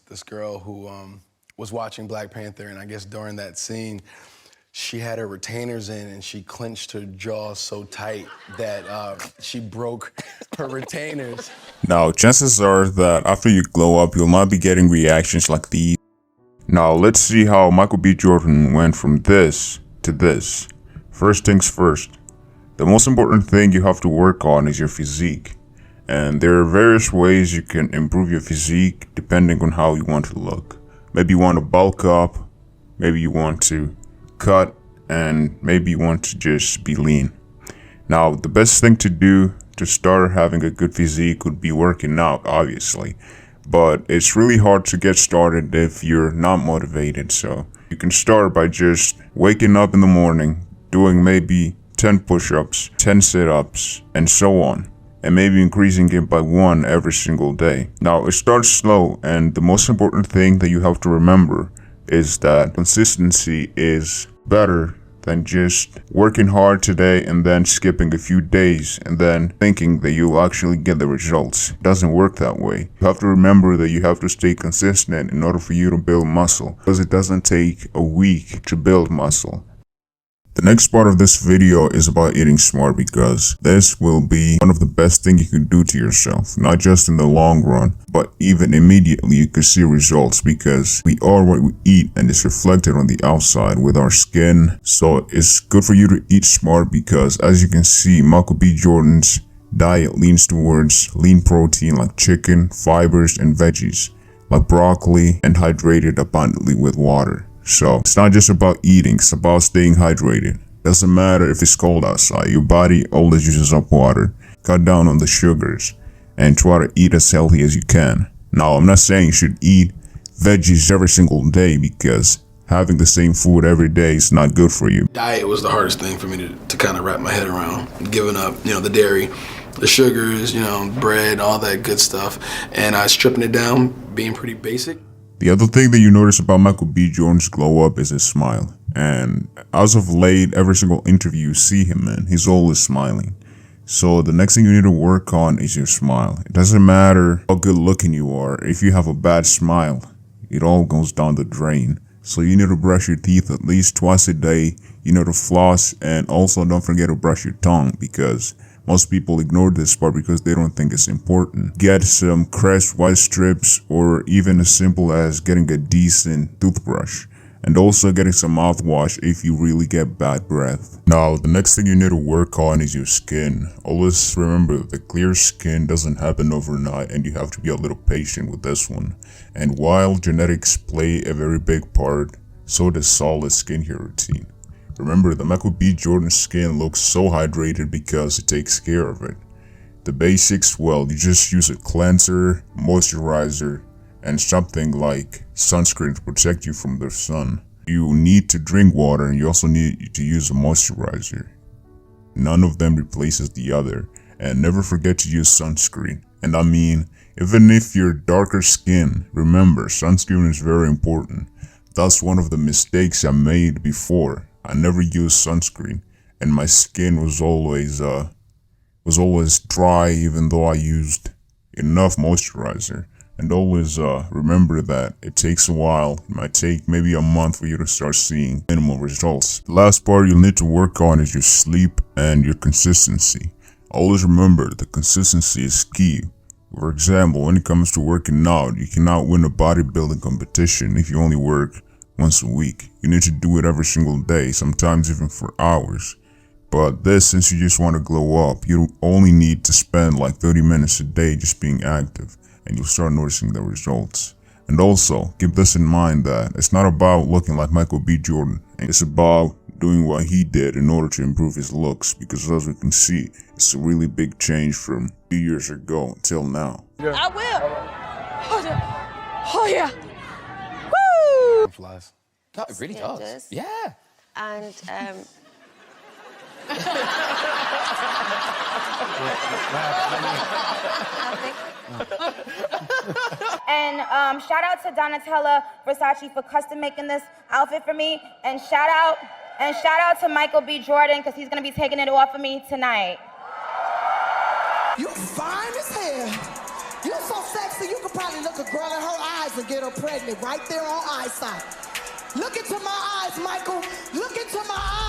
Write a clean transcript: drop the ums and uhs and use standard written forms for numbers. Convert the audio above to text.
this girl who was watching Black Panther, and I guess during that scene, she had her retainers in and she clenched her jaw so tight that she broke her retainers. Now, chances are that after you glow up, you'll not be getting reactions like these. Now, let's see how Michael B. Jordan went from this to this. First things first, the most important thing you have to work on is your physique. And there are various ways you can improve your physique depending on how you want to look. Maybe you want to bulk up, maybe you want to cut, and maybe you want to just be lean. Now, the best thing to do to start having a good physique would be working out, obviously. But it's really hard to get started if you're not motivated, so you can start by just waking up in the morning, doing maybe 10 push-ups, 10 sit-ups, and so on, and maybe increasing it by 1 every single day. Now, it starts slow, and the most important thing that you have to remember is that consistency is better than just working hard today and then skipping a few days and then thinking that you'll actually get the results. It doesn't work that way. You have to remember that you have to stay consistent in order for you to build muscle, because it doesn't take a week to build muscle. The next part of this video is about eating smart, because this will be one of the best things you can do to yourself, not just in the long run, but even immediately you can see results, because we are what we eat and it's reflected on the outside with our skin. So it's good for you to eat smart, because as you can see, Michael B. Jordan's diet leans towards lean protein like chicken, fibers, and veggies like broccoli, and hydrated abundantly with water. So it's not just about eating, it's about staying hydrated. Doesn't matter if it's cold outside, your body always uses up water. Cut down on the sugars and try to eat as healthy as you can. Now, I'm not saying you should eat veggies every single day, because having the same food every day is not good for you. Diet was the hardest thing for me to kind of wrap my head around. Giving up, the dairy, the sugars, bread, all that good stuff. And I stripping it down, being pretty basic. The other thing that you notice about Michael B. Jordan's glow up is his smile. And as of late, every single interview you see him in, he's always smiling. So the next thing you need to work on is your smile. It doesn't matter how good looking you are. If you have a bad smile, it all goes down the drain. So you need to brush your teeth at least twice a day. You need to floss, and also don't forget to brush your tongue, because most people ignore this part because they don't think it's important. Get some Crest white strips, or even as simple as getting a decent toothbrush. And also getting some mouthwash if you really get bad breath. Now, the next thing you need to work on is your skin. Always remember that clear skin doesn't happen overnight, and you have to be a little patient with this one. And while genetics play a very big part, so does solid skincare routine. Remember that Michael B. Jordan's skin looks so hydrated because it takes care of it. The basics, well, you just use a cleanser, moisturizer, and something like sunscreen to protect you from the sun. You need to drink water, and you also need to use a moisturizer. None of them replaces the other. And never forget to use sunscreen. And I mean, even if you're darker skin, remember, sunscreen is very important. That's one of the mistakes I made before. I never used sunscreen, and my skin was always dry, even though I used enough moisturizer. And always remember that it takes a while. It might take maybe a month for you to start seeing minimal results. The last part you'll need to work on is your sleep and your consistency. Always remember that consistency is key. For example, when it comes to working out, you cannot win a bodybuilding competition if you only work once a week. You need to do it every single day, sometimes even for hours. But this, since you just want to glow up, you only need to spend like 30 minutes a day just being active, and you'll start noticing the results. And also, keep this in mind that it's not about looking like Michael B. Jordan. It's about doing what he did in order to improve his looks, because as we can see, it's a really big change from a few years ago until now. Yeah. I will. Oh yeah. Flies. No, it really does. Yeah. And and shout out to Donatella Versace for custom making this outfit for me, and shout out to Michael B. Jordan, because he's gonna be taking it off of me tonight. You fine as hell. You so sexy, you could probably look a girl in her eyes eyes and get her pregnant right there on eyesight. Look into my eyes, Michael. Look into my